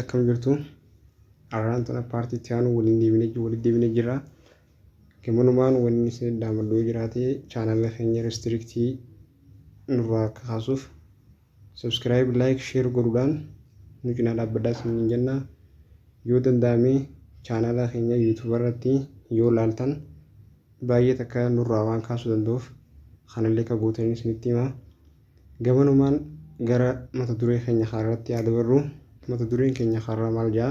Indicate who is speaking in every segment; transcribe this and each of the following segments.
Speaker 1: akkam jirtu arraan tana paartiitti aanu waliin deebinee jirra. Gamonumaan wanni isin daamaduu jiraate chaanala keenya restriktii nurraa kaasuuf subscribe, like, share godhuudhaan nu cinaa dhaabbadhaa isiniin jenna. Yoo danda'ame chaanala keenya YouTube irratti yoo laaltan baay'ee takka nurraa waan kaasuu danda'uuf kanallee ka gootanii isinitti hima. Gamonumaan gara mata duree keenya irratti haa dabarru. Mata dureen keenya har'a maal jedha?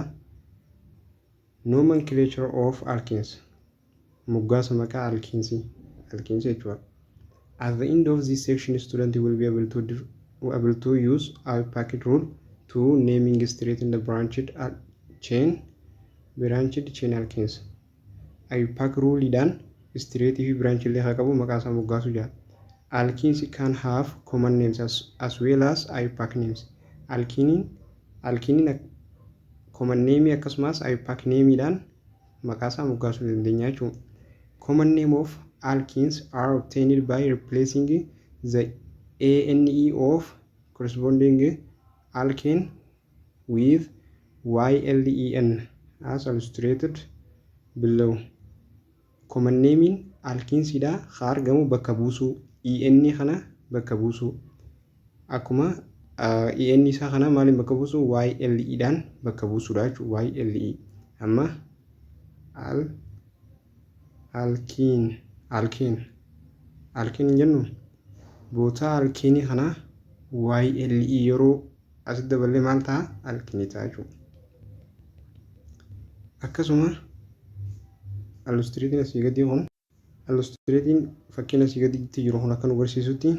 Speaker 1: Nomenclature of alkenes. Moggaasa maqaa alkeensii jechuudha. At the end of this section, students will be able to use our packet rule to naming straighten the branched chain alkenes. IUPAC rule dhaan straight fi branch illee haa qabu maqaa isaa moggaasu jedha. Alkenes can have common names as well as IUPAC names. Alkiniin common name akkasumas IUPAC name dhaan maqaa isaa moggaasuu dandeenya jechuudha. Common name of alkenes are obtained by replacing the ANE of corresponding alkane with YLEN as illustrated below. Common name alkenes dha argamu bakka buusuu EN kana bakka buusuu akkuma EN isaa kana maaliin bakka buusu YLE dhaan bakka buusuudha jechuudha. YLE amma alkeen jennu boota alkeenii kana YLE yeroo asitti daballee maal ta'a alkeenii ta'a jechuudha. Akkasuma illustratiin asii gadi kun illustratiin fakkiin asii gaditti jiru kun akka nu agarsiisutti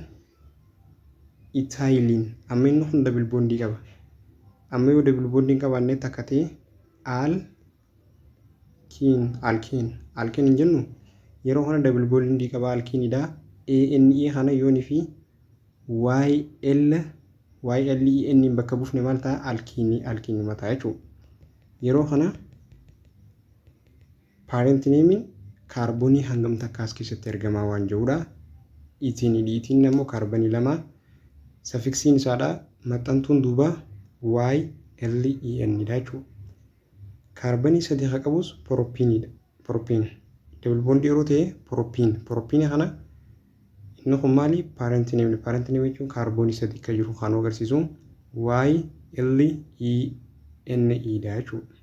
Speaker 1: Italiin amma inni kun double bondii qaba. Amma yoo double bondii qabaannee takka ta'e alkeen jennu yeroo kana double bondii qaba alkeenidha. ANE kana yoonii fi YLEN bakka buufne maal ta'a alkeenii mataa jechuudha. Yeroo kana parent name kaarboonii hangam takka as keessatti argamaa waan jirudha. Itiin immoo kaarboonii lama saffiksiin isaadha. Maxxantuun duuba YLEN dha jechuudha. Kaarboonii sadii haa qabus propane double bondii yeroo ta'e propane kana inni kun maali parent name jechuun kaarboonii sadii akka jiru kan agarsiisu YLEN dha jechuudha.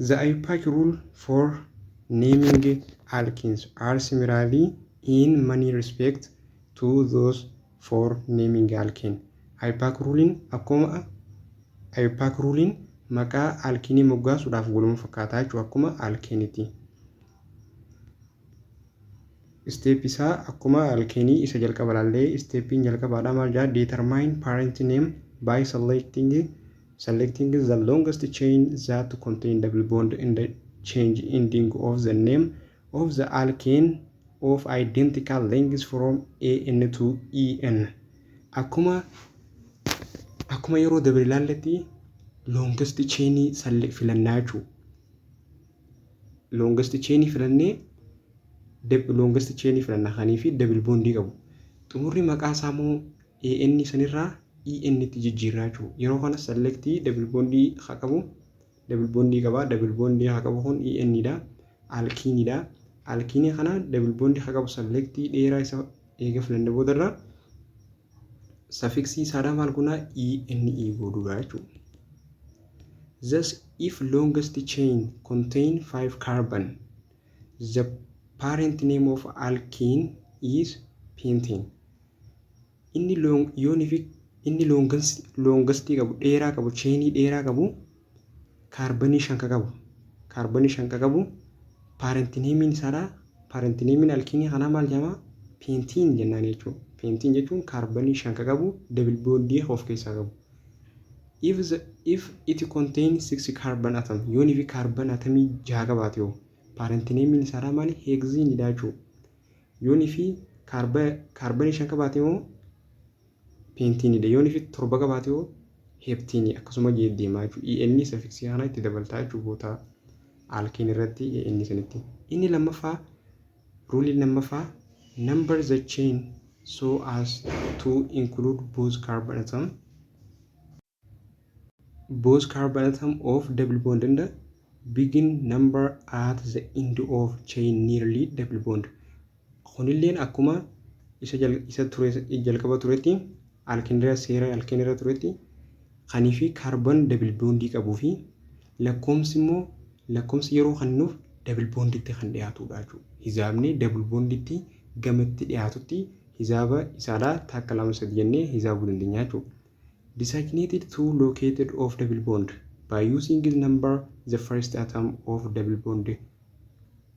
Speaker 1: The IUPAC rule for naming alkenes are similarly in many respects to those for naming alkene. IUPAC ruling maqaa alkeenii moggaasuudhaaf waluma fakkaataa jechuudha akkuma alkeeniiti. Step isaa akkuma alkeenii isa jalqaba laallee steppiin jalqabaadha maal jedha? Determine parent name by selecting the longest chain that contain double bond and the change ending of the name of the alkane of identical lengths from AN to EN. Akkuma yeroo dabre ilaalletti longest chain filannaa jechuudha. Longest chain filannee longest chain filannaa kanii fi double bondii qabu. Xumurri maqaa isaa immoo AN sanirraa EN itti jijjiirraa jechuudha. Yeroo kana select double bondii haa qabu. Double bondii qaba. Double bondii haa qabu kun EN dha. Alkeenii dha. Alkeenii kana double bondii haa qabu select dheeraa isa eega filannee boodarra suffixii isaadha maal kuna ENE godhuudha jechuudha. Thus, if longest chain contain 5 carbon, the parent name of alkene is pentane. Inni longest qabu dheeraa qabu chainii dheeraa qabu kaarboonii 5 qabu parent name isaadha. Parent name alkeenii kana maal jedhama? Pentane jennaan jechuudha. Pentane jechuun kaarboonii 5 qabu double bondii of keessaa qabu. If it contains 6 carbon atom, yoonii fi carbon atomii 6 qabaate yoo parent name isaadha maali? Hexene dha jechuudha. Yoonii fi kaarboonii 5 qabaate yoo pentane dha. Yoonii fi 7 qabaate yoo heptene akkasuma deemaa jechuudha. EN suffixii kana itti dabaltaa jechuudha boota alkeen irratti EN sanitti. Inni lammaffaa rule lammaffaa number the chain so as to include both carbon atom both carbon atom of double bond in the begin number at the end of chain nearly double bond. Khunilleen akkuma isa ture jalqaba turetti alkeenii seera alkeenii turetti kanii fi carbon double bond qabuu fi lakkoomsi immoo lakkoomsi yeroo kannuuf double bond itti kan dhiyaatudha jechuudha. Hisaabni double bond itti gamatti dhiyaatutti hisaaba isaadhaa takka lama sadii jennee hisaabuu dandeenya jechuudha. Designated two located of double bond by using the number the first atom of double bond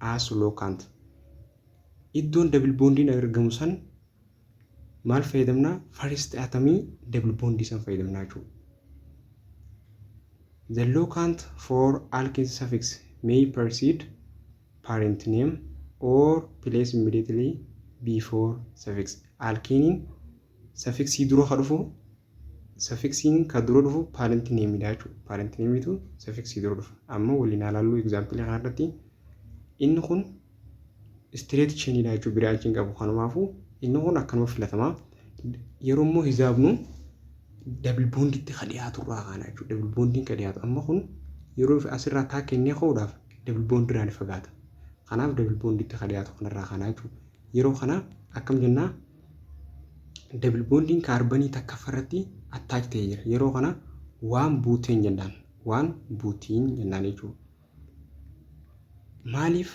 Speaker 1: as locant. Iddoon double bond in argamu san maal fayyadamna first atomii double bond san fayyadamna jechuudha. The locant for alkene suffix may precede parent name or place immediately before suffix. Alkene suffix dura harufu suffixin ka dura dhufu parent name dha jechuudha. Parent name tu suffix dura dhufa. Amma waliin ilaallu example kanarratti inni kun straight chain dha jechuudha. Branching qabu kanumaafu inni kun akkanuma filatama. Yeroo immoo hisaabnu double bond itti dhiyaatu irraa kana jechuudha. Double bonding ka dhiyaatu amma kun yeroo asirraa taa kennee qoodhaaf double bond irraa ni fagaata. Kanaaf double bond itti dhiyaatu kanarraa kana jechuudha. Yeroo kana akkam jennaa double bonding carbonii takka farratti attach ta'ee jira. Yeroo kana waan buuteen jennaan. Waan buutiin jennaan jechuudha. Maaliif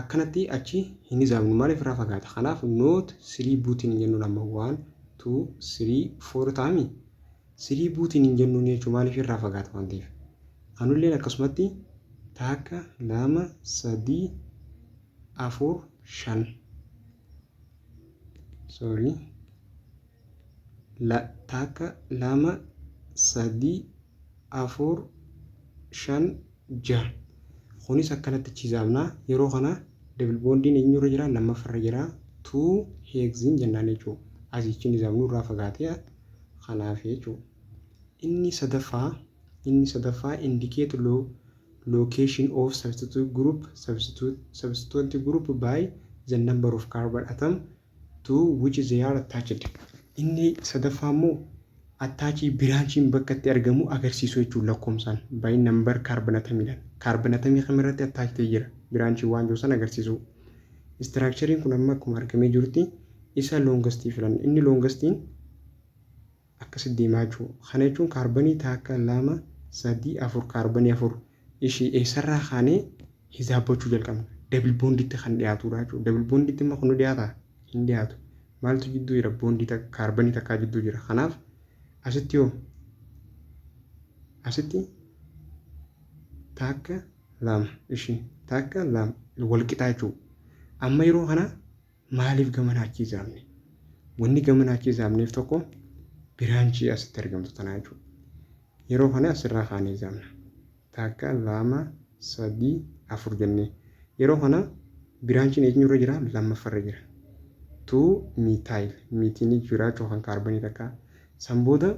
Speaker 1: akkanatti achi hin hisaabnu maaliif irraa fagaata? Kanaaf note 3 buutiin jennu lama 1 2 3 4 taami. 3 buutiin hin jennu jechuudha maaliif irraa fagaata waan ta'eef. Kanulleen akkasumatti takka lama sadii afur shan. Sorry. Takka lama sadii afur shan jaha. Kunis akkanatti hisaabna. Yeroo kana double bondiin eenyurra jira lamaffarra jira 2 hexene jennaan jechuudha. Asichi hisaabnu irraa fagaatee kanaaf jechuudha. Inni sadaffaa indicate location of substituent group by the number of carbon atom to which they are attached. Inni sadaffaa immoo attachii branchiin bakka itti argamu agarsiisu jechuudha lakkoomsaan by number carbon atomidhaan. Carbon atomii kamirratti attach ta'ee jira branchii waan jiru san agarsiisu. Structurein kun amma akkuma argamee jirutti isa longest filan. Inni longestiin akkasitti deemaa jechuudha. Kana jechuun carbonii takka lama sadii afur carbonii afur ishii eessarraa kaanee hisaabbachuu jalqabna. Double bond itti kan dhiyaatudha jechuudha. Double bond itti immoo kun dhiyaata hin dhiyaatu. Maaltu jidduu jira bondii takka carbonii takkaa jidduu jira. Kanaaf asitti yoo asitti takka lama ishii takka lama wal qixaa jechuudha. Amma yeroo kana maaliif gamanaachi hisaabne? Wanni gamanaachi hisaabneef tokko biraanchii asitti argamtu tanaa jechuudha. Yeroo kana asirraa kaanee hisaabna. Takka lama sadii afur jennee. Yeroo kana biraanchiin eenyurra jira lammaffarra jira. 2 methyl methyl jiraachuu kan carbonii takka sanbooda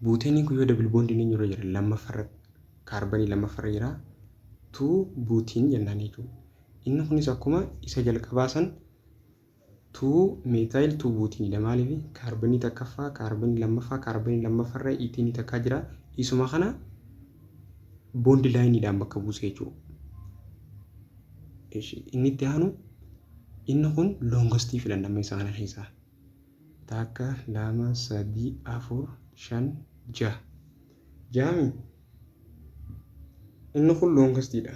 Speaker 1: buuteenii kun yoo double bondiin eenyurra jira lammaffarra carbonii lammaffarra jira 2 buutiin jennaan jechuudha. Inni kunis akkuma isa jalqabaa san 2 methyl 2 buutiinidha. Maaliif carbonii takkaffaa carbonii lammaffarra ittiin takka jira. Isuma kana bondi laayiniidhaan bakka buusee jechuudha. Inni itti aanu inni kun longest filannama isa kana keessaa. Takka lama sadii afur shan jaha. Jahami inni kun longestidha.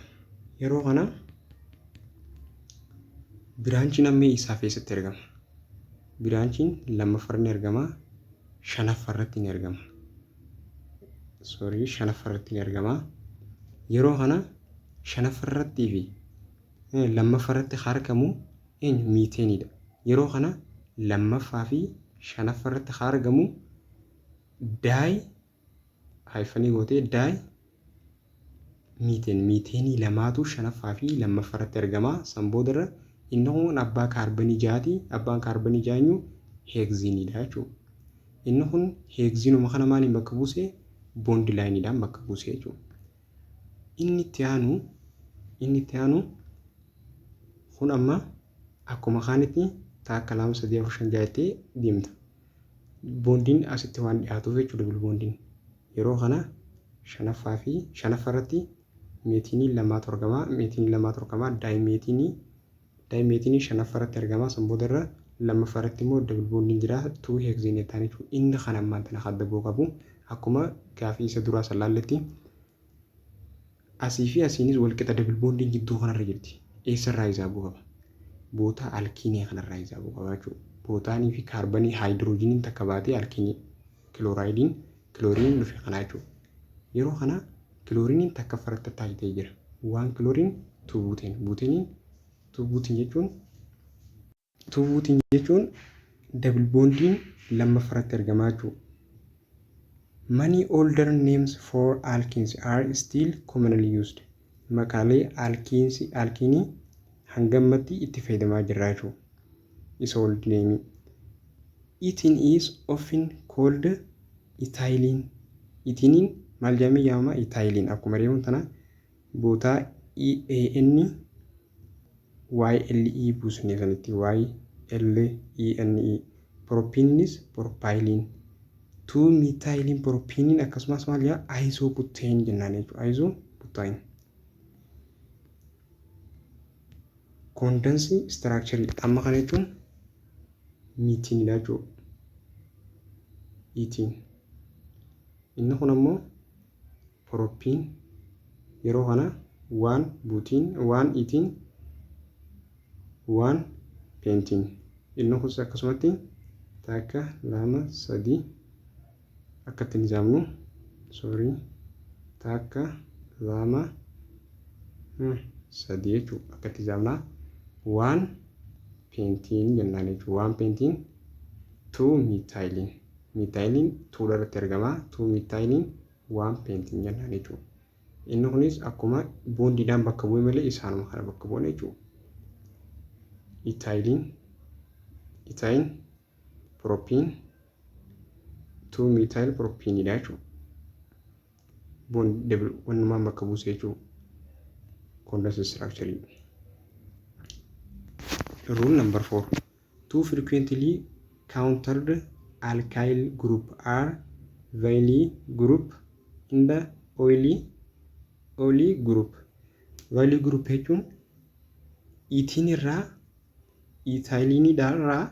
Speaker 1: Yeroo kana biraanchiin ammee isaa keessatti argama. Biraanchiin lammaffarra ni argama. Shanaffarratti ni argama. Shanaffarratti ni argama. Yeroo kana shanaffarrattii fi lammaffarratti argamu eenyu miiteenidha. Yeroo kana lammaffaa fi shanaffarratti argamu daay haifanii gootee daay miiteenii lamaatu shanaffaa fi lammaffarratti argama. Sanboodarra inni kun abbaa kaarbonii jaati. Abbaan kaarbonii jaanyu heegziinidha jechuudha. Inni kun heegziinuma kana maaliin bakka buusee bondi laayiniidhaan bakka buusee jechuudha. Inni itti aanu kun amma akkuma kaanitti takka lama sadii afur shan jaha jettee deemta. Bondiin asitti waan dhiyaatuuf jechuudha double bondiin. yeroo kana shanaffaa fi shanaffarratti meetinii lamaatu argama. Meetinii lamaatu argama. Daayimeetinii shanaffarratti argama. San boodarra lammaffarratti immoo double bondii jira 2 hexane ta'an jechuudha. Inni kana ammaan tana adda ba'uu qabu. Akkuma gaafii isa duraa salaalletti asii fi asiinis walqixa double bondii jidduu kanarra jirti. Eessarraa hisaabuu qaba? Bootaa alkiinii kanarraa hisaabuu qaba jechuudha. Bootaanii fi kaarbanii haayidroojiniin takka baatee alkiinii kilooriin dhufe kana jechuudha. Yeroo kana kilooriiniin takka farratti taayitee jira. 1 kilooriin 2 buuteen. Buuteeniin 2 buutiin jechuun double bondiin lammaffaratti argamaa jechuudha. Many older names for alkenes are still commonly used. Maqaalee alkiinii hangammatti itti fayyadamaa jirra jechuudha. Is old name. Ethene is often called ethylene. Ethiniin maal jedhamee yaamama? Ethylene. Akkuma reemuun tana bootaa EAN YLE buusnee sanitti YLENE. Propiniinis propylene. 2-methylene propiniin akkasumas maal jedhama? Isobutane jennaan jechuudha. Isobutane. Condensed structure amma kana jechuun meetinidha jechuudha. Ethene. Inni kun ammoo propine yeroo kana 1 butiin 1 ethene 1 pentene. Inni kun akkasumatti takka 2 3 akkatti nizaamnu takka 2 3 jechuudha. Akkatti nizaamna 1 pentene jennaan jechuudha. 1 pentene 2 methylene. Methylene 2 irratti argama. 2 methylene 1 pentene jennaan jechuudha. Inni kunis akkuma bondiidhaan bakka bu'e malee isaanuma kana bakka bu'an jechuudha. Ethane propene 2 methyl propene dha jechuudha. Bond double wanumaan bakka buuse jechuudha. Condensed structure. Rule number 4. 2 frequently countered alkyl group are Weyl group and oily group. Weyl group jechuun ethene irraa ethylene irraa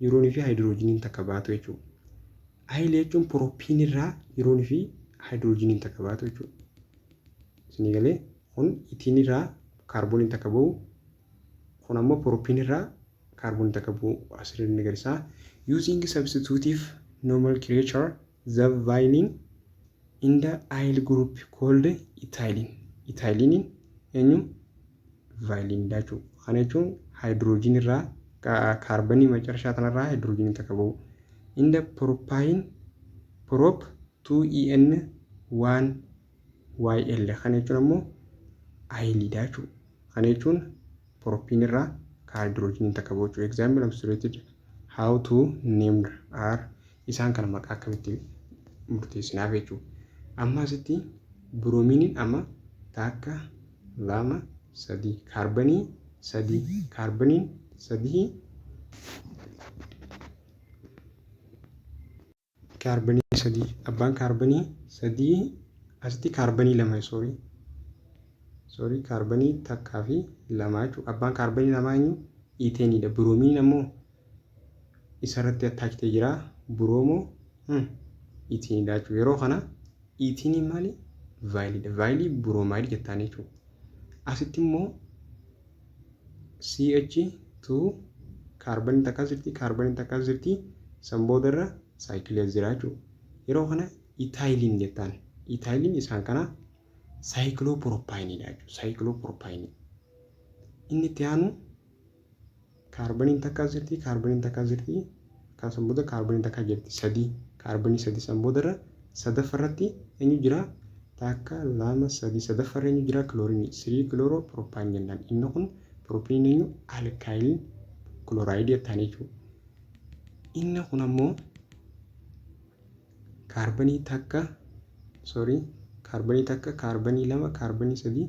Speaker 1: yeroonii fi haayidroojiniin takka baatu jechuudha. Ayil jechuun propine irraa yeroonii fi haayidroojiniin takka baatu jechuudha. Isin galee kun ethene irraa kaarbooniin takka ba'u, kun ammoo propine irraa kaarbooniin takka ba'u asirratti ni agarsiisa. Using substitutive nomenclature, the Weyl in the aryl group called ethylene. Ethylene eenyu? Weyl dha jechuudha. Kana jechuun haayidroojin irraa kaarbanii macarashaa tanarraa haayidroojiniin takka ba'u. In the propane prop 2En 1Yl. Kana jechuun ammoo ayil dha jechuudha. Kana jechuun propine irraa haayidroojiniin takka ba'u jechuudha. Example illustrated how to named are. Isaan kana maqaa akkamitti murteessinaaf jechuudha. Amma asitti brominiin amma takka 2 3 kaarbanii 3 kaarbaniin 3 abbaan kaarbanii 3 asitti kaarbanii 2 kaarbanii takkaa fi 2 jechuudha. Abbaan kaarbanii 2 eenyu? Etheenidha. Brominiin ammoo isarratti attaachitee jira. Bromo etheenidha jechuudha. Yeroo kana etheniin maali? Weyl. Weyl bromide jettaan jechuudha. Asitti immoo CH2 kaarbanii takka jirti san boodarra saayikilii jira jechuudha. Yeroo kana ethylene jettaan. Ethylene isaan kana saayikiloopiropaayiniidha jechuudha. Saayikiloopiropaayinii. Inni itti aanu kaarbanii takka jirti kan booda kaarbanii takka jirti 3 kaarbanii 3 san boodarra sadaffarratti eenyu jira? Takka 2 3 sadaffarra eenyu jira? Kiloorinii 3 kilooropropaayin jennaan. Inni kun propiniin eenyu? Alkyl chloride jettaan jechuudha. Inni kun ammoo kaarbanii takka kaarbanii 2 kaarbanii 3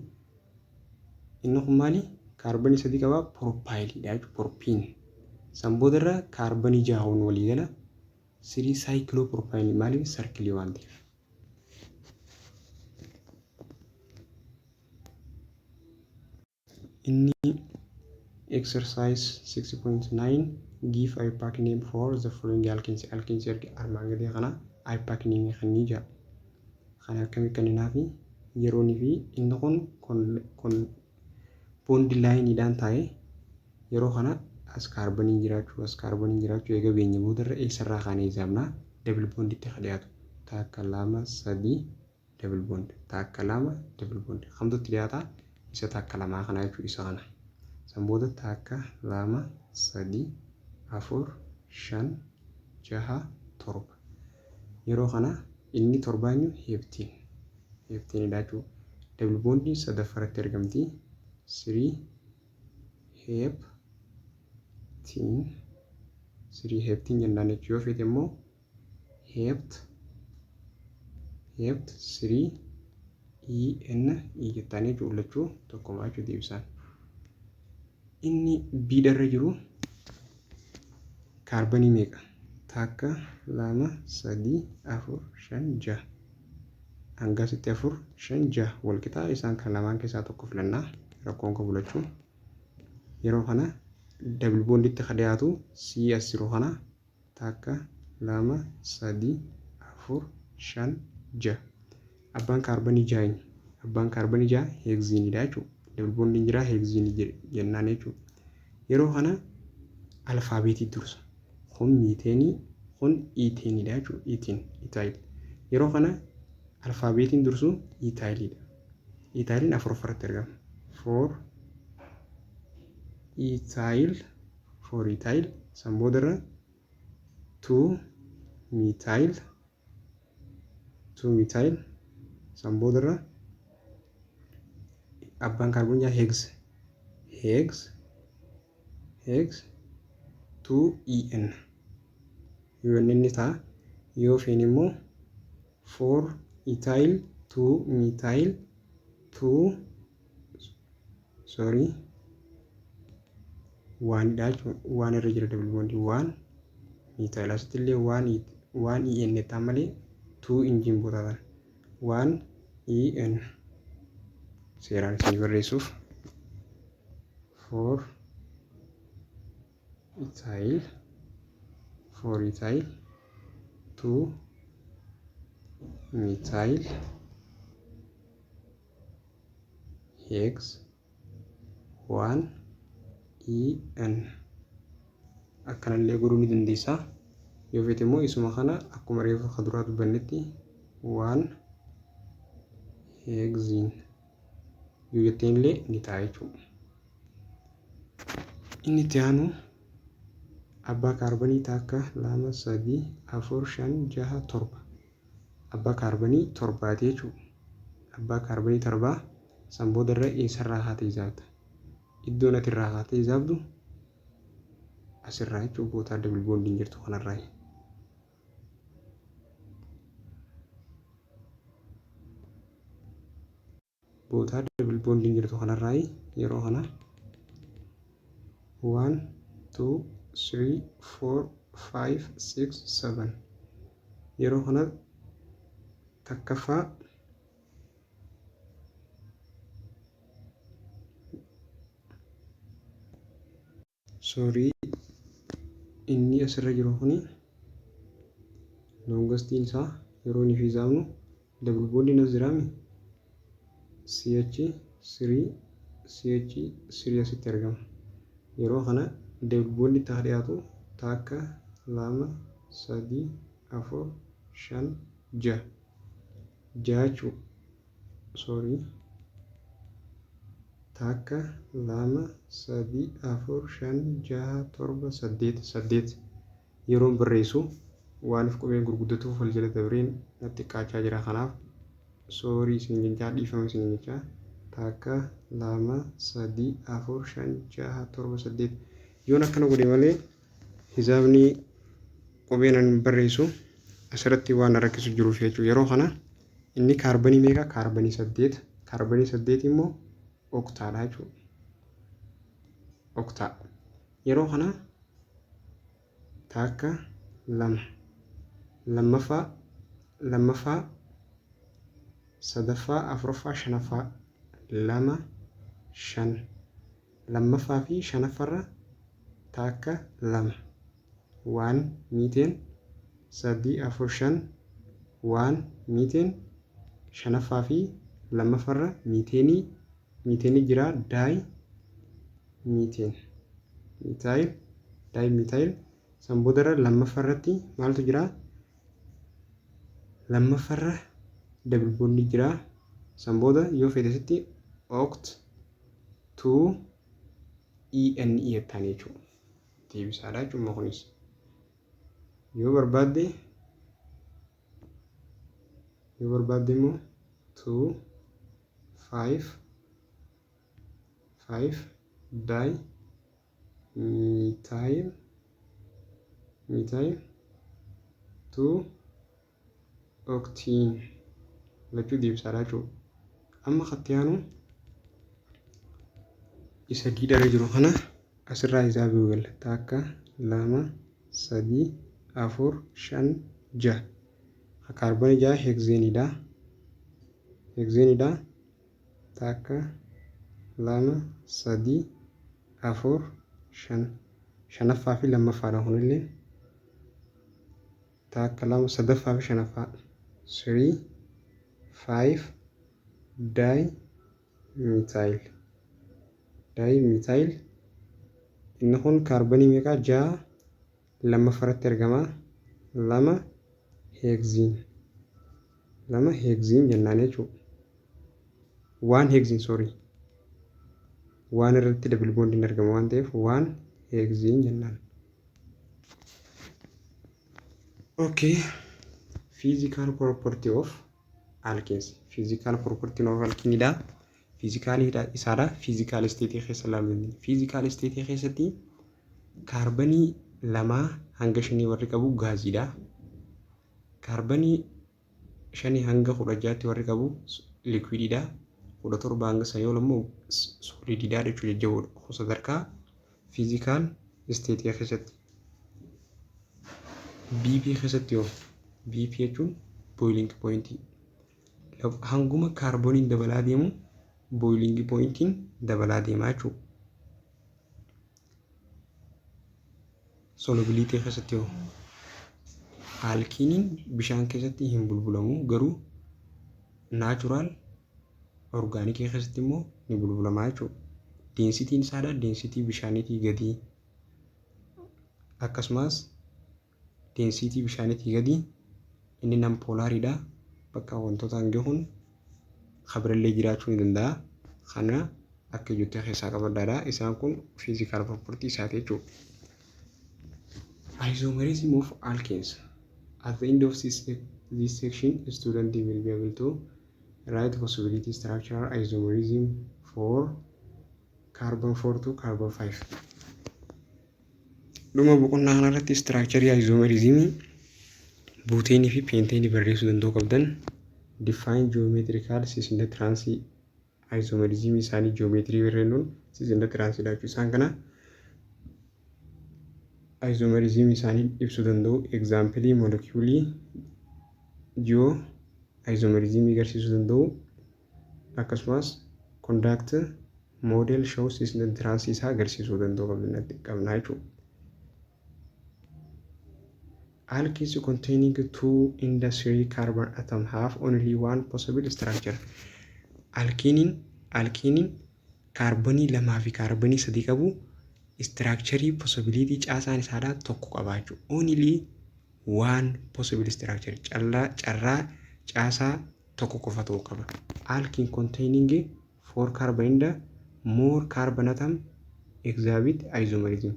Speaker 1: inni kun maali? Kaarbanii 3 qaba propyliidha jechuudha. Propine san boodarra kaarbanii 6 walii gala 3 saayikiloopiropaayinii maaliif? Sarkilii waan ta'eef. Inni exercise 6.9 give IUPAC name for the following alkenes. Alkenes erga armaan gadii kana IUPAC name kan ni jira. Kan akkami kenninaa fi yeroonii fi inni kun bond line dhaan taa'ee yeroo kana as kaarboniin jiraachuu eega beenya boodarra eessarraa kaanee ijaamna double bond itti dhiyaatu. Takka lama sadii double bond takka lama double bond hamtutti dhiyaata isa takka lamaa kana jechuu isa kana. San booda takka lama sadii afur shan jaha torba yeroo kana inni torbaanyu heeptiin hidhaachuu double bondii sadaffaratti argamti 3 heeptiin jennaan jechuu yoo feete immoo heept 3 en jettaanii jechuun tokkuma jechuuti ibsaan. Inni biidharra jiru kaarbonii meeqa? Takka lama sadii afur shan jaha hangasitti afur shan jaha walqixaa isaan kan lamaan keessaa tokko filannaa rakkoon qabu lachuun yeroo kana double bonditti dhiyaatu si as yeroo kana takka lama sadii afur shan jaha abbaan kaarbonii jaha heegziinidha jechuudha. Double bondiin jira heegziinii jennaan jechuudha. Yeroo kana alfaabeetii dursa kun miiteenii kun iiteenidha jechuudha. Iitaayil yeroo kana alfaabeetiin dursu iitaayilidha. Iitaayiliin afuraffaratti argama. For iitaayil san boodarra 2 miitaayil san boodarra abbaan kaarboon jaa heegs 2en yoo inni ta'a yoo feene immoo 4 iitaayil 2 miitaayil 1 irra jira double bondii 1 miitaayil asitti illee 1 en ta'an malee 2 injiin bootatan 1 en seeraan isin barreessuuf 4 iitaayil 2 miitaayil heegs 1 en akkanallee godhuu ni dandeessa. Yoo feete immoo isuma kana akkuma reefa kaduraa dubbannetti 1 heegziin yoo jetteen illee ni ta'a jechuudha. Inni itti aanu abbaa kaarbonii takka lama sadii afur shan jaha torba abbaa kaarbonii torbaati jechuudha. Abbaa kaarbonii torbaa san boodarra eessarraa haatee ijaabta. Iddoon ati irraa haatee ijaabdu asirraa jechuudha bootaa double bondiin jirtu kanarraa. Bootaa double bondiin jirtu kanarraa yeroo kana 1 2 3 4 5 6 7 yeroo kana takkaffaa inni asirra jiru kuni loongastiin isaa yeroo inni fi ijaabnu double bondiin as jiraami CH3 asitti argama. Yeroo kana double bondii itti dhiyaatu takka lama sadii afur shan jaha jechuudha. Takka lama sadii afur shan jaha torba saddeet yeroon barreessu waaniif qubeen gurguddatuuf wal jala dabreen natti qaachaa jira. Kanaaf isin jechaa dhiifama isin jechaa takka lama sadii afur shan jaha torba saddeet yoon akkana godhe malee hisaabni qubeen an barreessu asirratti waan rakkisu jiruuf jechuudha. Yeroo kana inni kaarbonii meeqa? Kaarbonii 8. Kaarbonii 8 immoo oktaadha jechuudha. Oktaa yeroo kana takka lammaffaa sadaffaa afuraffaa shanaffaa 2 5 lammaffaa fi shanaffarra takka lama 1 miiteen 3 4 5 1 miiteen shanaffaa fi lammaffarra miiteenii jira daay miiteen miitaayil san boodarra lammaffarratti maaltu jira lammaffarra double bond jira san booda yoo fedhasitti oct 2 ene jettaan jechuudha deebisaadha jechuudha kunis yoo barbaadde immoo 2 5 di methyl 2 octene lachuu deebisaadha jechuudha. Amma kattiyaanu isa diidara jiru kana asirraa isaa biwwal takka 2 3 4 5 6 kaarboon 6 hexenidha takka 2 3 4 5 shanaffaa fi lammaffaadha kunillee takka 2 sadaffaa fi shanaffaa 3 5 di methyl inni kun kaarboonii meeqa 6 lammaffaarratti argama 2 hexene jennaan jechuudha. 1 hexene sorry 1 irratti double bond hin argamu waan ta'eef 1 hexene jennaan. Okay, physical property of alkenes. Physical property of alkenidha. Physical isaadha. Physical state keessa ilaaluun. Physical state keessatti kaarboonii 2 hanga 5 warri qabu gaaziidha. Kaarboonii 5 hanga 16 warri qabu liquididha. 17 hanga 9 immoo solididha jechuudha jajjaboodha. Sadarkaa physical state keessatti BP keessatti yoo BP jechuun boiling point hanguma kaarbooniin dabalaa deemu boiling pointiin dabalaa deemaa jechuudha. Solubility keessatti yoo alkiiniin bishaan keessatti hin bulbulamu garuu natural organic keessatti immoo ni bulbulama jechuudha. Densitiin isaadha density bishaaniitii gadi akkasumas density bishaaniitii gadi inni non polaridha bakka wantoota hangahuun khabirallee jiraachuu ni danda'a kana akka jettee keessaa qabadhaadha isaan kun physical property isaati jechuudha. Isomerism of alkenes. At the end of this section, a student will be able to write possibility structural isomerism for carbon 4 to carbon 5. Dhuma boqonnaa kanarratti structure isomerism buuteenii fi penteenii barreessuu danda'uu qabdan. Define geometrical cis and trans isomerism isaanii geometrii barreennuun cis and trans jechuudha isaan kana isomerism isaanii ibsuu danda'u. Example molecule geo isomerism agarsiisuu danda'u. Akkasumas conduct model shows cis and trans isaa agarsiisuu danda'u qabna jechuudha. Alkenes containing 2 and 3 carbon atoms have only one possible structure. Alkeeniin kaarboonii 2 fi kaarboonii 3 qabu structure possibility caasaan isaadha tokko qabaachuu. Only one possible structure carraa caasaa tokko qofa ta'uu qaba. Alkene containing 4 carbon and more carbon atom exhibit isomerism.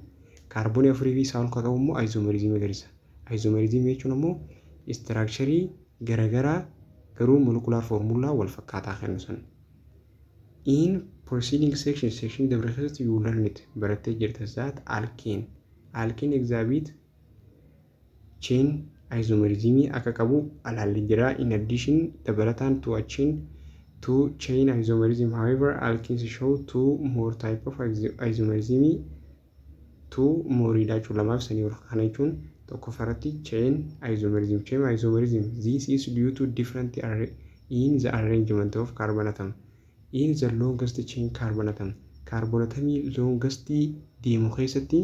Speaker 1: Kaarboonii 4 fi isaa ol qabu immoo isomerism agarsiisa. Isomerism jechuun immoo structure garagaraa garuu molecular formula wal fakkaataa kennu san. In preceding section dabalatatti you learn it barattee jirta that alkene exhibit chain isomerism akka qabu alaalli jira. In addition dabalataan to a chain isomerism however alkenes show 2 more type of isomerism 2 more jechuun lamaaf sanii ol kana jechuun tokkoffaratti chain isomerism. This is due to different in the arrangement of carbon atom in the longest chain carbon atom. kaarboonatamii loongastii deemu keessatti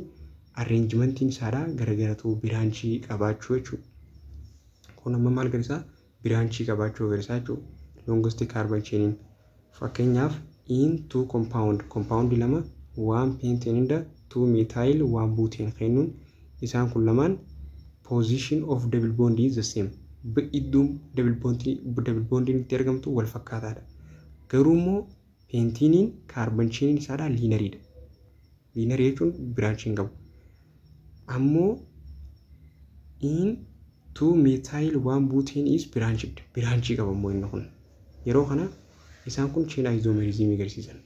Speaker 1: arreenjimentiin isaadhaa garagaratuu biraanchii qabaachuu jechuudha. Kun amma maal agarsiisa? Biraanchii qabaachuu agarsiisa jechuudha. Loongastii kaarban cheeniin fakkeenyaaf in 2 compound lama 1 pentane inda 2 methyl 1 butane kennuun isaan kun lamaan position of double bond is the same. Iddoon double bond itti argamtu wal fakkaataadha. Garuu immoo pentiniin kaarban cheeniin isaadhaa liinariidha. Liinarii jechuun biraanchii hin qabu. Ammoo in 2 methyl 1 butane is branched. Biraanchii qaba immoo inni kun. Yeroo kana isaan kun chain isomerism agarsiisan.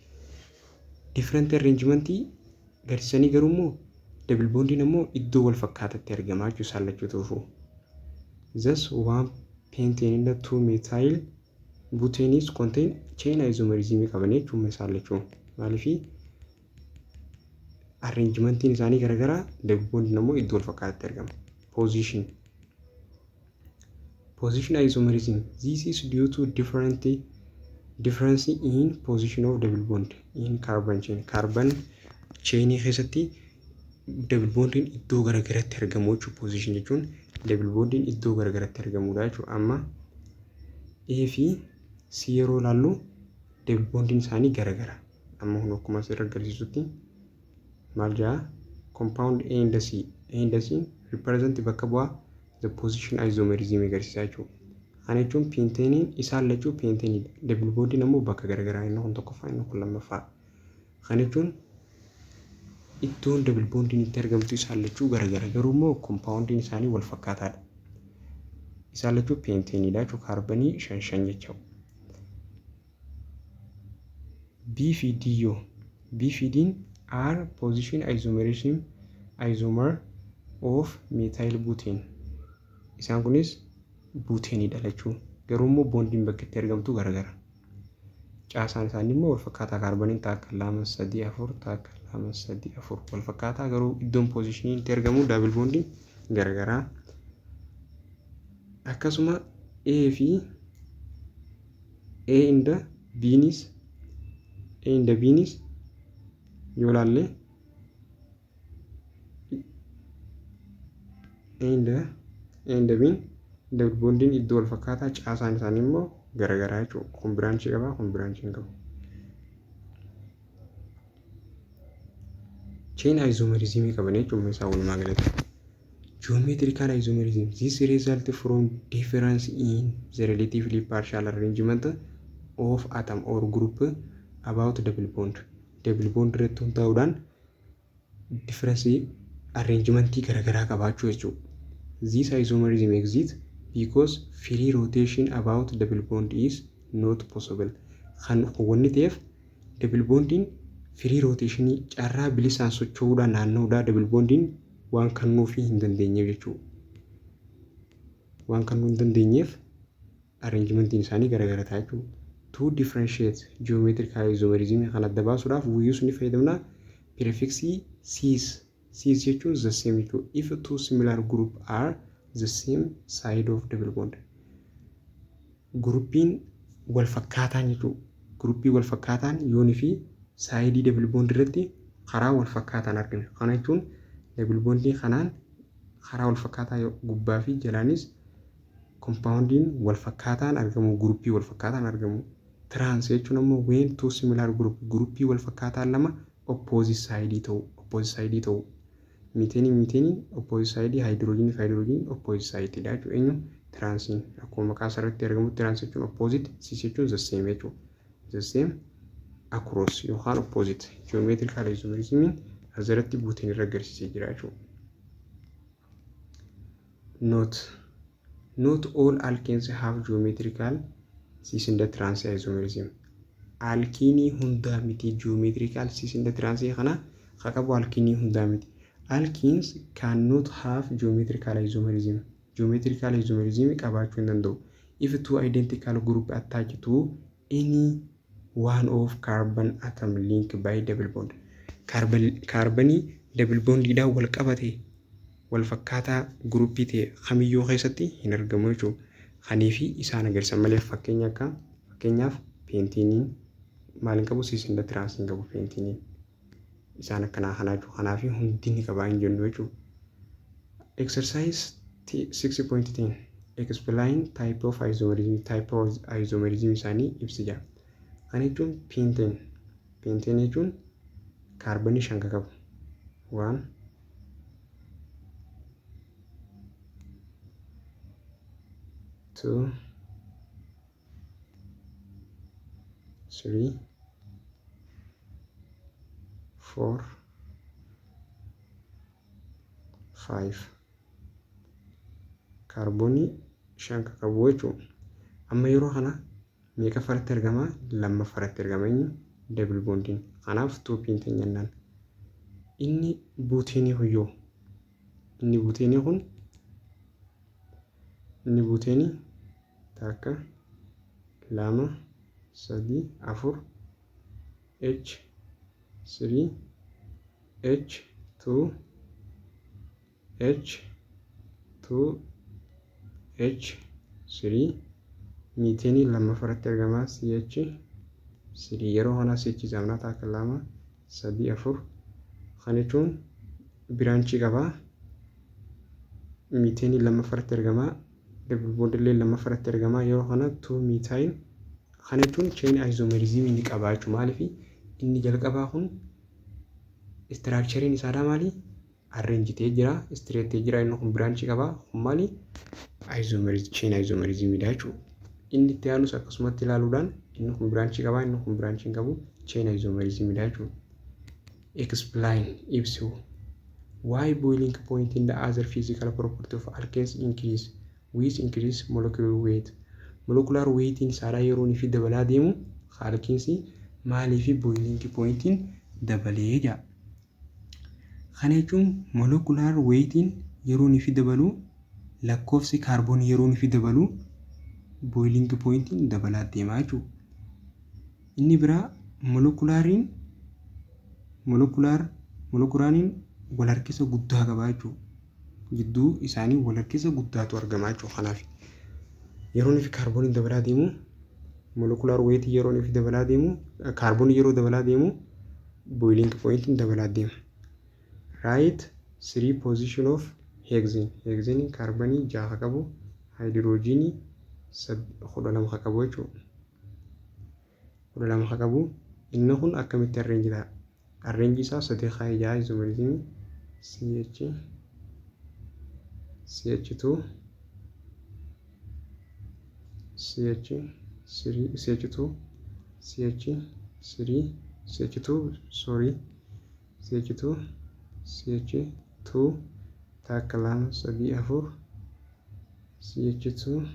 Speaker 1: Different arrangementii agarsiisanii garuu immoo double bondiin immoo iddoo wal fakkaatatti argamaa jechuu isaan lachuu ta'uuf. Thus 1 pentane in the 2 methyl butane is contain chain isomerism qaban jechuun isaan lachuu. Maaliifii arrangementiin isaanii garagaraa double bondiin immoo iddoo wal fakkaatatti argama. Position isomerism. This is due to difference in position of double bond in carbon chain. Carbon chain keessatti double bondin iddoo garagaratti argamu jechuudha. Position jechuun double bondin iddoo garagaratti argamudha jechuudha. Amma A fi C yeroo ilaallu double bondin isaanii garagara. Amma kun akkuma asirra agarsiisutti maal jaa compound A and C. A and C represent bakka bu'aa the position isomerism agarsiisaa jechuudha. Kana jechuun pentaniin isaan lachuu pentaniidha. Double bondin ammoo bakka garagaraa inni kun tokkoffaa inni kun lammaffaa. Kana jechuun iddoon double bondin itti argamtu isaan lachuu garagara. Garuu immoo compoundin isaanii wal fakkaataadha. Isaan lachuu pentaniidha jechuudha. Kaarbanii 5 jechuudha. B fi D yoo. B fi D'n are position isomerism isomer of methyl butane. Isaan kunis buteenidha jechuudha. Garuu immoo bondiin bakka itti argamtu garagara. Caasaan isaanii immoo wal fakkaataa kaarbaniin takka 2 3 4 takka 2 3 4 wal fakkaataa garuu iddoon positionii itti argamu double bondiin garagaraa. Akkasuma A fi A inda B'nis yoo ilaalle A inda B'n double bondiin iddoo wal fakkaataa caasaan isaanii immoo garagaraa jechuudha. Kun biraanchii qaba, kun biraanchii hin qabu. Chain isomerism qaban jechuun isaa walumaa galatti. Geometrical isomerism. This result from difference in the relatively partial arrangement of atom or group about double bond. Double bond irratti hundaa'uudhaan difference arrangementii garagaraa qabaachuu jechuudha. This isomerism exists because free rotation about double bond is not possible. Kan wanni ta'eef double bondin free rotation carraa bilisaan socho'uudhaan naanna'uudhaan double bondin waan kennuuf hin dandeenyeef jechuudha. Waan kennuu hin dandeenyeef arrangementiin isaanii garagara ta'a jechuudha. To differentiate geometrical isomerism kan adda baasuudhaaf guyyuus ni fayyadamna. Prefixii cis jechuun the same jechuudha. If two similar group are the same side of double bond. Gruppiin wal fakkaataan jechuudha. Gruppii wal fakkaataan yoonii fi saayidii double bond irratti karaa wal fakkaataan argina. Kana jechuun double bondii kanaan karaa wal fakkaataa gubbaa fi jalaanis compoundiin wal fakkaataan argamu, gruppii wal fakkaataan argamu. Trans jechuun ammoo when two similar gruppii wal fakkaataan lama opposite side ta'u. Methane opposite side, hydrogen opposite side dha jechuudha. Eenyu transiin akkuma maqaa isaarratti argamu trans jechuun opposite, cis jechuun the same jechuudha. The same across yookaan opposite. Geometrical isomerism asirratti buuteen irra agarsiisee jira jechuudha. Not all alkenes have geometrical cis and trans isomerism. Alkiinii hundaa miti geometrical cis and trans kana qabu alkiinii hundaa miti. Alkenes cannot have geometrical isomerism. Geometrical isomerism qabaachuu hin danda'u. If two identical group attach to any one of carbon atom linked by double bond. Carbonii double bondiidhaan wal qabate wal fakkaataa gruppii ta'e kamiyyuu keessatti hin argamu jechuudha. Kaniifi isaan agarsiisan malee fakkeenyaaf pentiniin maalin qabu siisindatti tiraansiin qabu peentiniin isaan akkanaa kanaa jechuudha. Kanaaf hundi ni qabaa hin jennu jechuudha. Exercise 6.10 explain type of isomerism isaanii ibsi jira. Kana jechuun pentane jechuun kaarbonii 5 qabu. 1 2 3 4 5 kaarbonii 5 qabu jechuudha. Amma yeroo kana meeqa faratti argama? Lama faratti argama inni double bondiin. Kanaaf 2 pentane jennaan. Inni buuteenii huyyoo inni buuteenii takka 2 3 4 H3 H2 H3 miiteenii lama faratti argama CH3 yeroo kana CH zamnaa takka 2 3 4 kan jechuun biraanchii qabaa. Miiteenii lama faratti argama. Double bond illee lama faratti argama. Yeroo kana 2 methyl kan jechuun chain isomerism ni qabaa jechuudha. Maaliif inni jalqabaa kun structurein isaadha maali? Arrangetee jira, straight jira. Inni kun biraanchii qabaa. Kun maali? Chain isomerism dha jechuudha. Inni itti aanus akkasumatti ilaaluudhaan inni kun biraanchii qabaa, inni kun biraanchii hin qabu. Chain isomerism dha jechuudha. Explain ibsu why boiling point in the other physical property of alkanes increase with increased molecular weight. Molecular weight in isaadha yeroo inni fi dabalaa deemu alkanes maaliif boiling point in dabalee jira. Kana jechuun molecular weight in yeroo inni fi dabalu lakkoofsi kaarboonii yeroo inni fi dabalu boiling point in dabalaa deemaa jechuudha. Inni biraa molekulaariin wal harkisa guddaa qabaa jechuudha. Gidduu isaanii wal harkisa guddaatu argamaa jechuudha. Kanaaf yeroo inni fi kaarbooniin dabalaa deemu molekulaar weight yeroo inni fi dabalaa deemu kaarboonii yeroo dabalaa deemu boiling point dabalaa deema. Right 3 position of hexane. Hexane kaarboonii 6 qabu, hydrogenii 12 qabu jechuudha. 12 qabu. Inni kun akkamitti arrangeedha? Arrange isaa 3 kaayyaa isomerism CH2 takka 2 3 4 CH2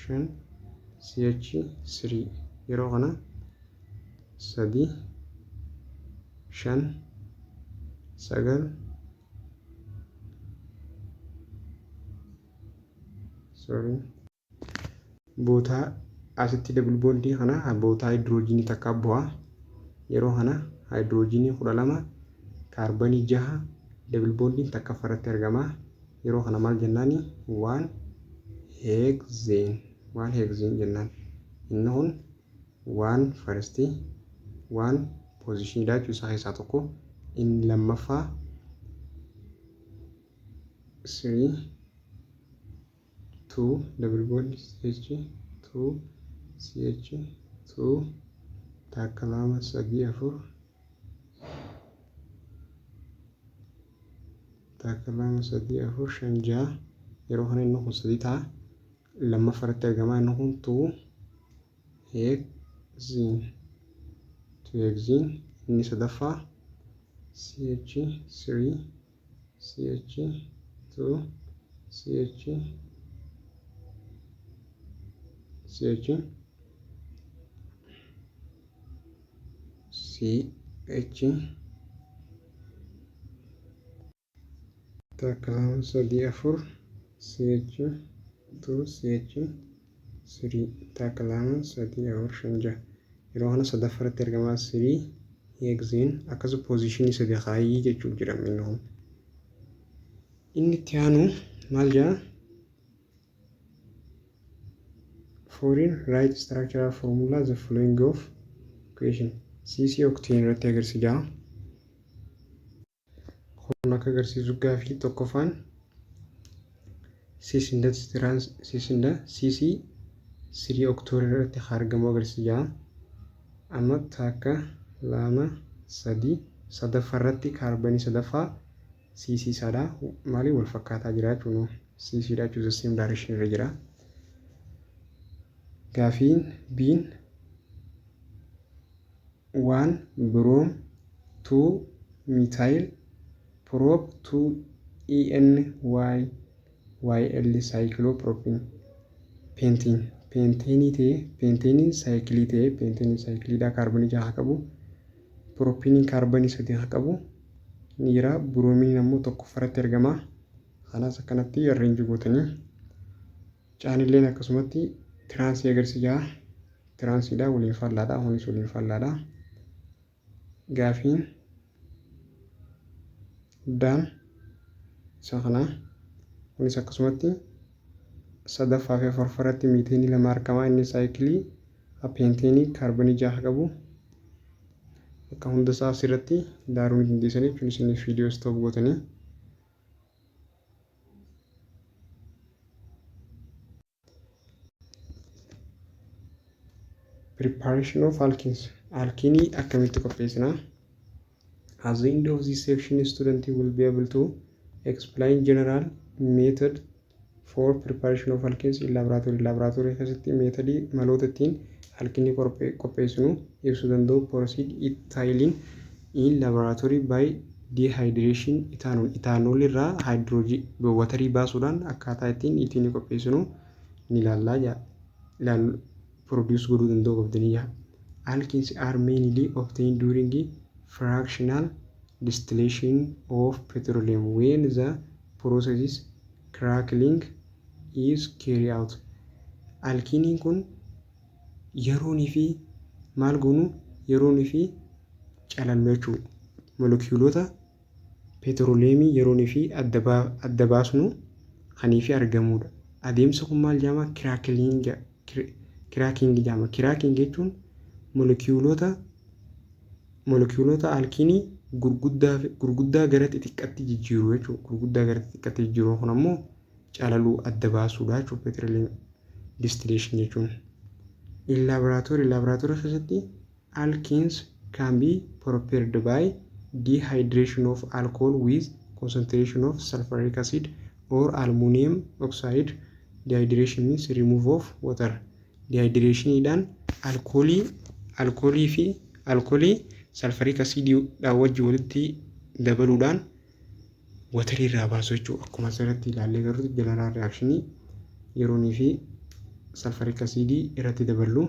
Speaker 1: 5 CH3 yeroo kana 3 5 9 bootaa asitti double bondii kana bootaa hydrogenii takka bu'aa. Yeroo kana hydrogenii 12 kaarboonii 6 double bondiin takka faratti argama. Yeroo kana maal jennaani? 1 hexane jennaan. Inni kun 1 first 1 position dha jechuudha keessaa tokko. Inni lammaffaa 3 2 double bond CH2 takka 2 3 4 takka 2 3 4 5 6 yeroo kana inni kun 3 ta'a. Lammaffaatti argama. Inni kun 2 hexane inni sadaffaa CH3 CH2 CH takka 3 4 CH2 CH3 takka 2 3 4 5 yeroo kana sadaffaatti argama. 3 hexane akkas positionii sadii kaayii jechuun jedhama. Inni itti aanu maal jedha? Foreign right structural formula the following of equation CC octane irratti agarsiisa. Kun akka agarsiisu gaafii tokkoffaan CC CC 3 octane irratti argamu agarsiisa. Amma takka lama sadii sadaffaa irratti kaarbanii sadaffaa CC sadhaa maali wal fakkaataa jira jechuudha. CC dha jechuudha same direction irra jira. Gaafiin B'n 1 brom 2 methyl prop 2 ENYL cyclopropene pentene cyclii dha kaarbanii 6 qabu. Propene kaarbanii 3 qabu. Ni jira bromine ammoo tokkoffaarratti argama. Kanaas akkanatti arrange gootanii caanilleen akkasumatti tiransii agarsiisa. Tiransiidha waliin fallaadha. Kunis waliin fallaadha. Gaafiin daan isa kana kunis akkasumatti sadaffaa fi afuraffaarratti miiteenii lama argama. Inni saayikilii penteenii kaarbanii 6 qabu. Akka hunda isaa asirratti daaruu ni dandeessanii jechuun isin viidiyoo stop gootanii. Preparation of alkenes. Alkeenii akkamitti qopheessina? At the end of this section, student will be able to explain general method for preparation of alkenes in laboratory. Laboratory keessatti meetodii maloota ittiin alkeenii qopheessinu ibsuu danda'u. Proceed ethyling in laboratory by dehydration ethanol irraa waterii baasuudhaan akkaataa ittiin ethanol qopheessinu ni ilaallaa. Produce godhuu danda'u qabdanii. Alkenes are mainly obtained during fractional distillation of petroleum when the process crackling is carried out. Alkeeniin kun yeroonii fi maal goonu yeroonii fi calalloo jechuudha. Molekiyuulota petroleemii yeroonii fi adda baasnu kanii fi argamudha. Adeemsa kun maal jedhama? Cracking jedhama. Cracking jechuun molekiyuulota alkeenii gurguddaa gara xixiqqaatti jijjiiruu jechuudha. Gurguddaa gara xixiqqaatti jijjiiruu kun ammoo calaluu adda baasuudha jechuudha. Petroleum distillation jechuun. In laboratory keessatti alkenes can be prepared by dehydration of alcohol with concentration of sulfuric acid or aluminum oxide. Dehydration means remove of water. Dehydration alkoolii sulfuric acid wajjin walitti dabaluudhaan waterii irraa baasu jechuudha. Akkuma asirratti ilaallee garuu general reaction yeroonii fi sulfuric acid irratti daballu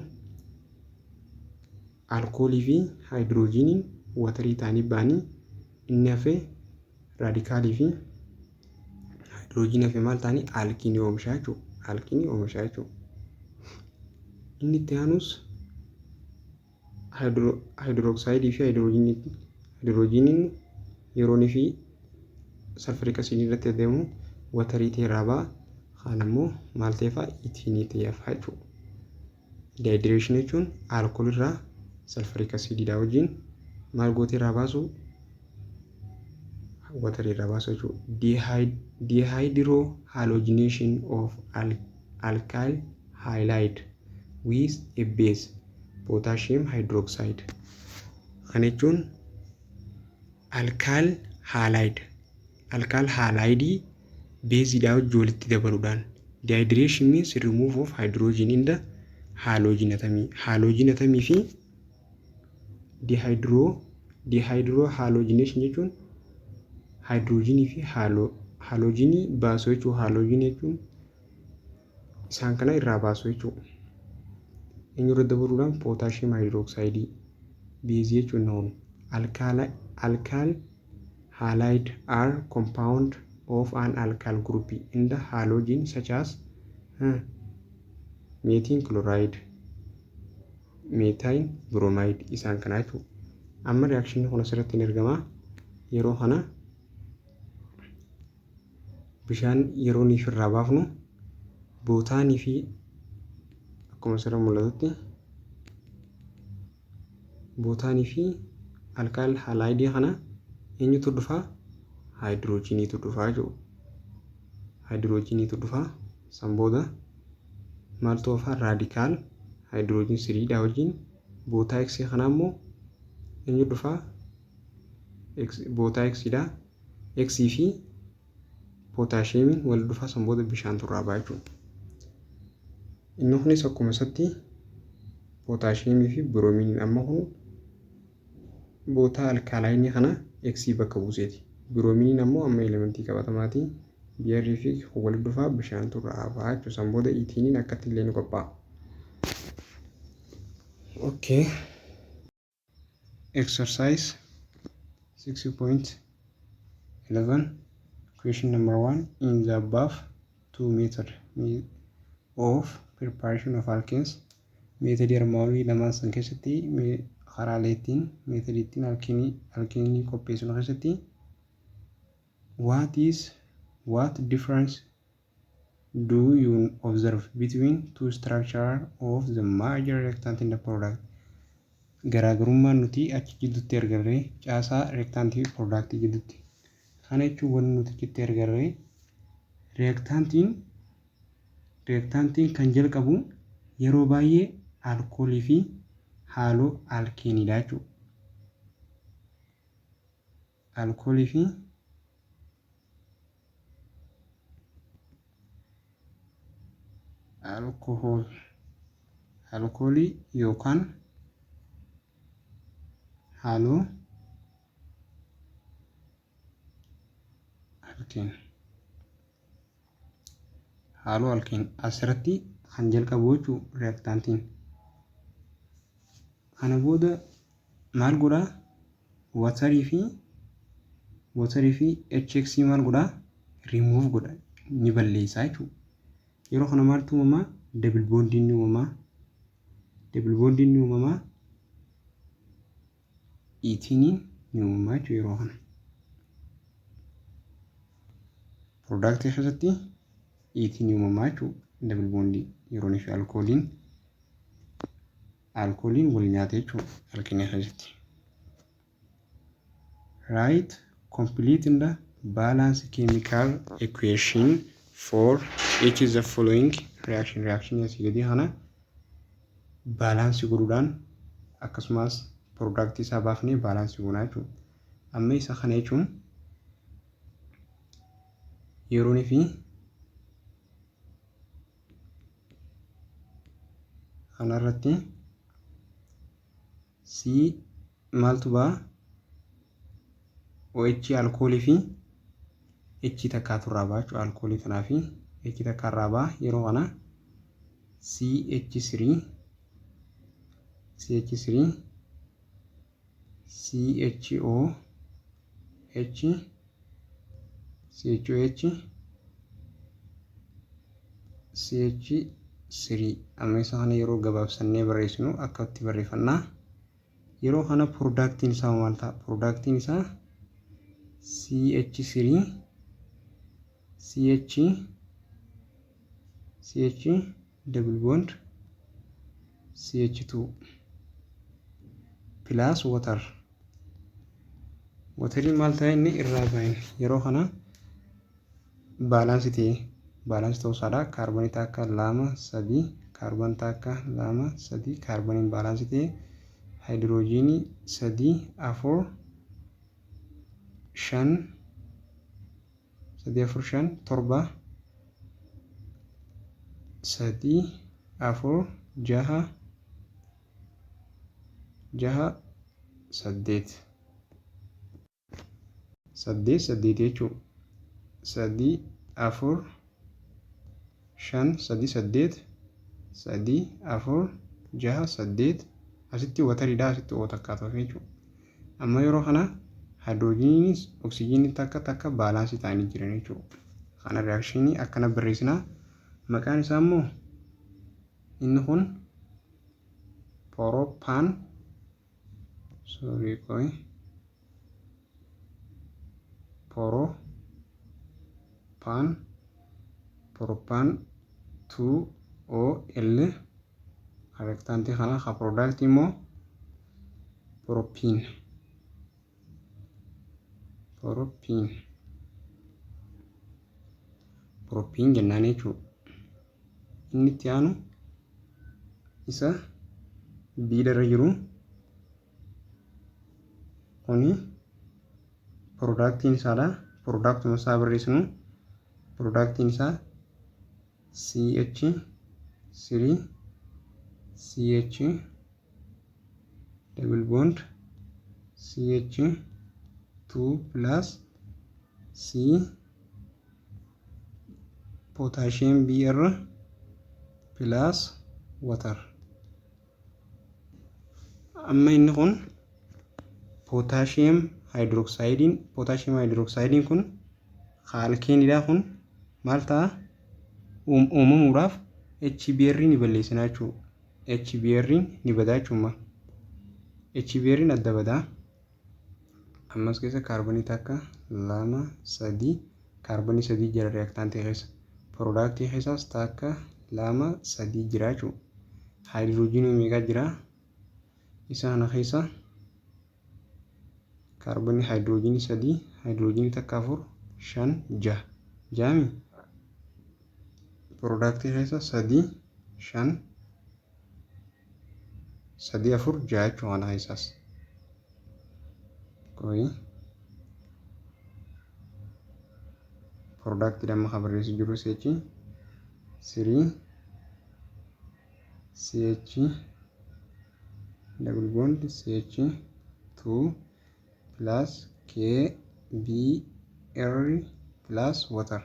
Speaker 1: alkoolii fi hydrogeniin waterii ta'anii ba'anii inni hafe raadikaalii fi hydrogenii hafe maal ta'anii alkiinii oomishaa jechuudha. Inni itti aanus hydroxide fi hydrogeniin yeroonii fi sulfuric acid irratti adeemu waterii ta'erraa ba'a. Kaan ammoo maal ta'eefaa ithiinii ta'eefaa jechuudha. Dehydration jechuun alkoolii irraa sulfuric acid wajjin maal gootee irraa baasu waterii irraa baasu jechuudha. Dehydrohalogenation of alkyl halide with a base potassium hydroxide. Kana jechuun alkyl halide beeziidhaa wajjin walitti dabaluudhaan. Dehydration means remove of hydrogen in the halogen atomii fi dehydrohalogenation jechuun hydrogenii fi halogenii baasuu jechuudha. Halogenii jechuun isaan kana irraa baasuu jechuudha. Inni irra dabaluudhaan potassium hydroxide beezii jechuun namoonni. Alkyl halide are compound of an alkyl group in the halogen such as methyl chloride, methyl bromide isaan kana jechuudha. Amma reaction kun asirratti ni argama. Yeroo kana bishaan yeroonii fi irraa baafnu bootaanii fi akkuma asirra mul'atutti bootaanii fi alkaayil halaayidii kana eenyutu dhufaa? Haayidroojiniitu dhufaa jechuudha. Haayidroojiniitu dhufaa. San booda maaltu hafaa? Raadikaal haayidroojin 3dha wajjin bootaa X kana immoo eenyu dhufaa? Bootaa Xdha. X fi pootaashiyeemiin wal dhufaa. San booda bishaantu irraa ba'a jechuudha. Inni kunis akkuma isatti pootaashiyeemii fi biroomiin amma kun bootaa alkaalaayinii kana X bakka buuseeti. Biroomiin ammoo amma elementii qabatamaati. Biyyarrii fi wal dhufaa bishaantu irraa ba'a jechuudha. San booda iitiiniin akkatti illee ni qophaa'a. Okay. Exercise 6.11 question number 1 in the above 2 method of preparation of alkenes meetodii armaawii lamaan san keessatti karaalee meetodii ittiin alkeenii qopheessinu keessatti what difference do you observe between two structure of the major reactant in the product? Garaagarummaan nuti achi jidduutti argarree caasaa reaktaantii fi piroodaaktii jidduutti. Kana jechuun wanti nuti achitti argarree reaktaantiin kan jalqabu yeroo baay'ee alkoolii fi haaloo alkeeniidha jechuudha. Alkoolii fi alkoolii yookaan haaloo alkeen asirratti kan jalqabu jechuudha reaktaantiin. Kana booda maal godhaa? Waatarii fi HX maal godhaa? Remove godha, ni balleessaa jechuudha. Yeroo kana maaltu uumamaa? Double bondiin ni uumamaa. Double bondiin ni uumamaa. Iitiiniin ni uumamaa jechuudha yeroo kana. Piroodaaktii keessatti iitiinii uumamaa jechuudha. Double bondii yeroo inni fi alkooliin wal nyaate jechuudha alkeenii keessatti. Write complete in the balance chemical equation for each of the following reaction asii gadi kana baalaansii godhuudhaan akkasumas piroodaaktii isaa baafnee baalaansii goonaa jechuudha. Amma isa kana jechuun yeroo inni fi kanarratti maaltu ba'a? OH alkoolii fi H takkaatu irraa ba'a jechuudha. Alkoolii kanaa fi H takka irraa ba'a. Yeroo kana CH3 CH3 amma isa kana yeroo gabaabsannee barreessinu akkatti barreeffannaa. Yeroo kana piroodaaktiin isaa maal ta'a? Piroodaaktiin isaa CH double bond CH2 plus water. Wateriin maal ta'a? Inni irraa bahin yeroo kana baalaansii ta'uu isaadha. Kaarboonii takka 2 3 kaarboon takka 2 3 kaarbooniin baalaansii ta'e haayidroojinii 3 4 5 3 4 5 7 3 4 6 8 jechuudha. 3 4 5 3 8 3 4 6 8 asitti watariidha. Asitti oo takkaatu jechuudha. Amma yeroo kana haayidroojiniinis oksijiinii takka baalaansii ta'anii jiran jechuudha. Kana reaakshinii akkana barreessinaa. Maqaan isaa immoo inni kun propaan 2OL reaktaantii kana haa piroodaaktii immoo Proppiin jennaan jechuudha. Inni itti aanu isa biidarra jiru kuni productiin isaadha. Productuma isaa barreessinu productiin isaa CH3 CH double bond CH2 plus C potassium Br plus water. Amma inni kun potassium hydroxide kun alkeenidha. Kun maal ta'a? Uumamuudhaaf HBr ni balleessina jechuudha. HBr ni badaa jechuudha. HBr adda badaa. Ammas keessa kaarboonii takka 2 3 kaarboonii 3 jira reaktaantii keessa. Productii keessaas takka 2 3 jira jechuudha. Haayidroojiinii meeqa jira? Isa kana keessa kaarboonii haayidroojiinii 3 haayidroojiinii takka 4 5 6 jaami. Productii keessa 3 5 3 4 6 jechuudha kana keessaas. Productii damma kabarreessu jiru CH3 CH double bond CH2 plus KBr plus water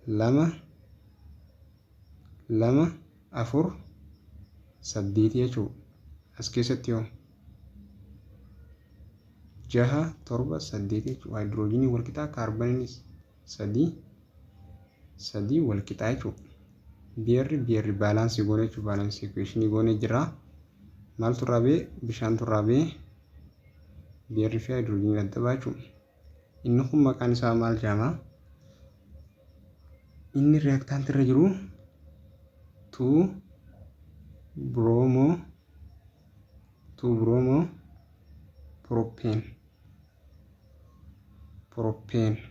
Speaker 1: 2 4 8 jechuudha. As keessatti yoo 6 7 8 jechuudha. Haayidroojiinii wal qixaa kaarbooniin 3 wal qixaa jechuudha. Br baalaansii goone jechuudha. Baalaansii equationii goone jira. Maaltu irraa ba'e? Bishaantu irraa ba'e. Br fi haayidroojiinii adda ba'aa jechuudha. Inni kun maqaan isaa maal jedhama? Inni reaktaantii irra jiru 2 bromo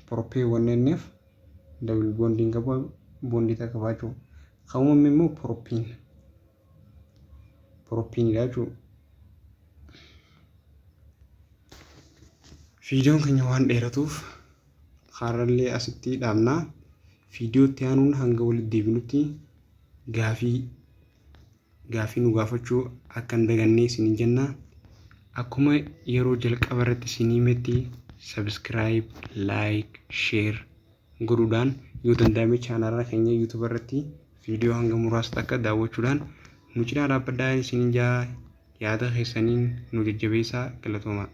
Speaker 1: propane wanneenneef double bonding qabu bondii takka baachuu qabuun immoo propinidha jechuudha. Viidiyoon keenya waan dheeratuuf har'allee asitti dhaabnaa. Viidiyoo itti aanuun hanga walitti deebinutti gaafii nu gaafachuu akka hin dagannee isin jenna. Akkuma yeroo jalqaba irratti isin himetti subscribe, like, share godhuudhaan yoo danda'ame chaanala keenya YouTube irratti viidiyoo hanga muraasa takka daawwachuudhaan nu cinaa dhaabbadhaa isin yaada keessaniin nu jajjabeessaa. Galatoomaa.